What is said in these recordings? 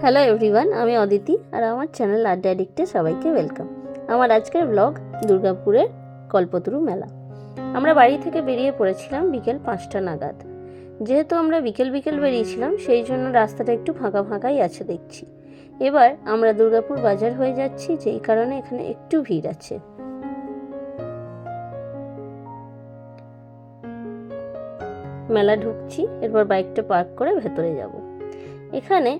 Hello everyone, আমি অদিতি আর আমার channel আড্ডা অ্যাডিক্টে সবাইকে ওয়েলকাম। আমার আজকের ব্লগ দুর্গাপুরের কল্পতরু মেলা। আমরা বাড়ি থেকে বেরিয়ে পড়েছিলাম বিকেল 5টা নাগাদ। যেহেতু আমরা বিকেল বেরিয়েছিলাম, সেই জন্য রাস্তাটা একটু ফাঁকা ফাঁকাই আছে দেখছি। এবার আমরা দুর্গাপুর বাজার হয়ে যাচ্ছি, যেই কারণে এখানে একটু ভিড় আছে। মেলা ঢুকছি, এরপর বাইকটা পার্ক করে ভেতরে যাব। এখানে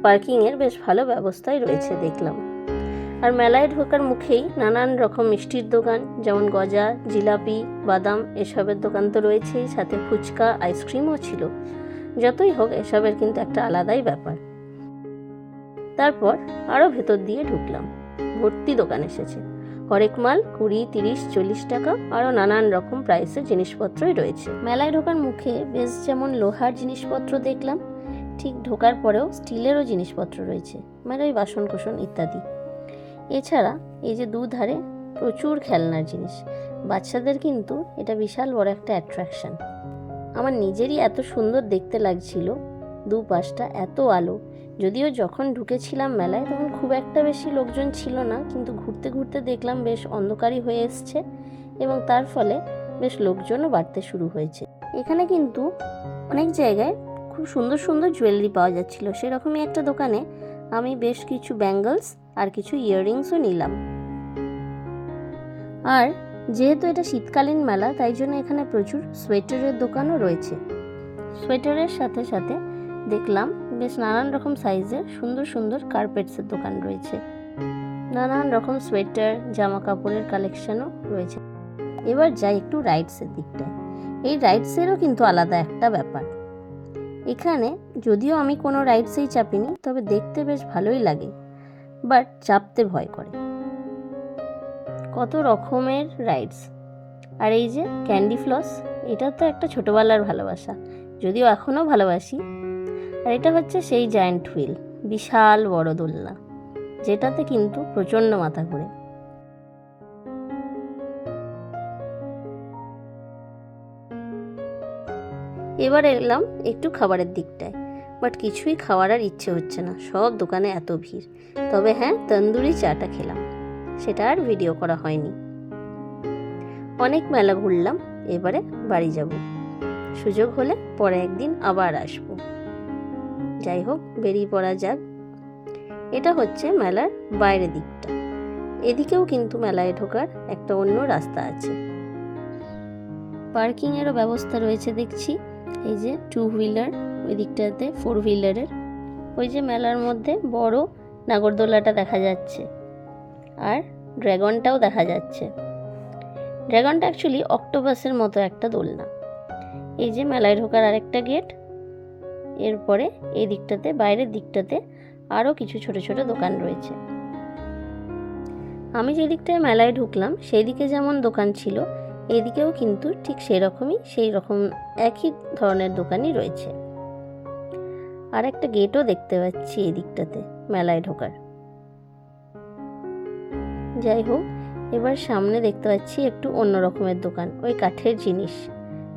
পার্কিংয়ের বেশ ভালো ব্যবস্থাই রয়েছে দেখলাম। আর মেলায় ঢোকার মুখেই নানান রকম মিষ্টির দোকান, যেমন গজা, জিলাপি, বাদাম এসবের দোকান তো রয়েছেই, সাথে ফুচকা, আইসক্রিমও ছিল। যতই হোক, এসবের কিন্তু একটা আলাদাই ব্যাপার। তারপর আরও ভেতর দিয়ে ঢুকলাম। ভর্তি দোকান এসেছে, হরেক মাল 20, 30, 40 টাকা, আরও নানান রকম প্রাইসের জিনিসপত্রই রয়েছে। মেলায় ঢোকার মুখে বেশ যেমন লোহার জিনিসপত্র দেখলাম, ঠিক ঢোকার পরেও স্টিলেরও জিনিসপত্র রয়েছে, মানে ওই বাসনকোসন ইত্যাদি। এছাড়া এই যে দুধারে প্রচুর খেলনার জিনিস, বাচ্চাদের কিন্তু এটা বিশাল বড় একটা অ্যাট্রাকশন। আমার নিজেরই এত সুন্দর দেখতে লাগছিল, দুপাশটা এত আলো। যদিও যখন ঢুকেছিলাম মেলায় তখন খুব একটা বেশি লোকজন ছিল না, কিন্তু ঘুরতে ঘুরতে দেখলাম বেশ অন্ধকারই হয়ে এসছে এবং তার ফলে বেশ লোকজনও বাড়তে শুরু হয়েছে। এখানে কিন্তু অনেক জায়গায় খুব সুন্দর সুন্দর জুয়েলারি পাওয়া যাচ্ছিল। সেরকমই একটা দোকানে আমি বেশ কিছু ব্যাঙ্গলস আর কিছু ইয়াররিংসও নিলাম। আর যেহেতু এটা শীতকালীন মেলা, তাই জন্য এখানে প্রচুর সোয়েটারের দোকানও রয়েছে। সোয়েটারের সাথে সাথে দেখলাম বেশ নানান রকম সাইজের সুন্দর সুন্দর কার্পেটসের দোকান রয়েছে। নানান রকম সোয়েটার, জামা কাপড়ের কালেকশনও রয়েছে। এবার যাই একটু রাইডসের দিকটায়। এই রাইডসেরও কিন্তু আলাদা একটা ব্যাপার। এখানে যদিও আমি কোনো রাইডসেই চাপিনি, তবে দেখতে বেশ ভালোই লাগে, বাট চাপতে ভয় করে। কত রকমের রাইডস। আর এই যে ক্যান্ডি ফ্লস, এটা তো একটা ছোটোবেলার ভালোবাসা, যদিও এখনও ভালোবাসি। আর এটা হচ্ছে সেই জায়ান্ট হুইল, বিশাল বড় দোলনা, যেটাতে কিন্তু প্রচণ্ড মাথা ঘোরে। এবার এলাম একটু খাবারের দিকটায়, বাট কিছুই খাওয়ার আর ইচ্ছে হচ্ছে না, সব দোকানে এত ভিড়। তবে হ্যাঁ, তন্দুরি চাটা খেলাম, সেটা আর ভিডিও করা হয়নি। অনেক মেলা ঘুরলাম, এবারে বাড়ি যাব। সুযোগ হলে পরে একদিন আবার আসবো। যাই হোক, বেরিয়ে পড়া যাক। এটা হচ্ছে মেলার বাইরের দিকটা। এদিকেও কিন্তু মেলায় ঢোকার একটা অন্য রাস্তা আছে। পার্কিংয়েরও ব্যবস্থা রয়েছে দেখছি। এই যে 2 হুইলার, ওই দিকটাতে 4 হুইলারের। ওই যে মেলার মধ্যে বড় নাগরদোলাটা দেখা যাচ্ছে, আর ড্রাগনটাও দেখা যাচ্ছে। ড্রাগনটা অ্যাকচুয়ালি অক্টোপাসের মতো একটা দোলনা। এই যে মেলায় ঢোকার আরেকটা গেট, এরপরে এই দিকটাতে, বাইরের দিকটাতে আরও কিছু ছোট ছোট দোকান রয়েছে। আমি যে দিকটায় মেলায় ঢুকলাম সেই দিকে যেমন দোকান ছিল, এদিকেও কিন্তু ঠিক সেই রকম একই ধরনের দোকানই রয়েছে। আর একটা গেটও দেখতে পাচ্ছি এই দিকটাতে মেলায় ঢোকার। যাই হোক, এবার সামনে দেখতে পাচ্ছি একটু অন্য রকমের দোকান, ওই কাঠের জিনিস,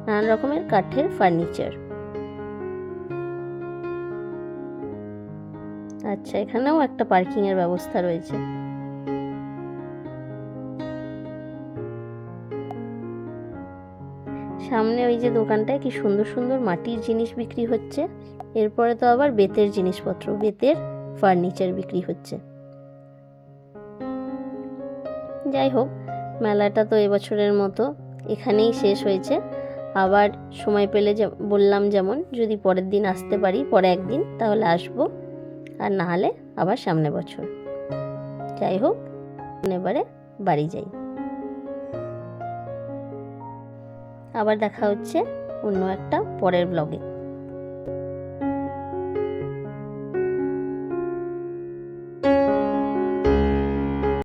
নানান রকমের কাঠের ফার্নিচার। আচ্ছা, এখানেও একটা পার্কিংয়ের ব্যবস্থা রয়েছে। সামনে ওই যে দোকানটায় কি সুন্দর সুন্দর মাটির জিনিস বিক্রি হচ্ছে। এরপরে তো আবার বেতের জিনিসপত্র, বেতের ফার্নিচার বিক্রি হচ্ছে। যাই হোক, মেলাটা তো এবছরের মতো এখানেই শেষ হয়েছে। আবার সময় পেলে বললাম, যেমন যদি পরের দিন আসতে পারি, পরে একদিন, তাহলে আসবো, আর না হলে আবার সামনে বছর। যাই হোক, এবারে বাড়ি যাই। আবার দেখা হচ্ছে অন্য একটা পরের ব্লগে।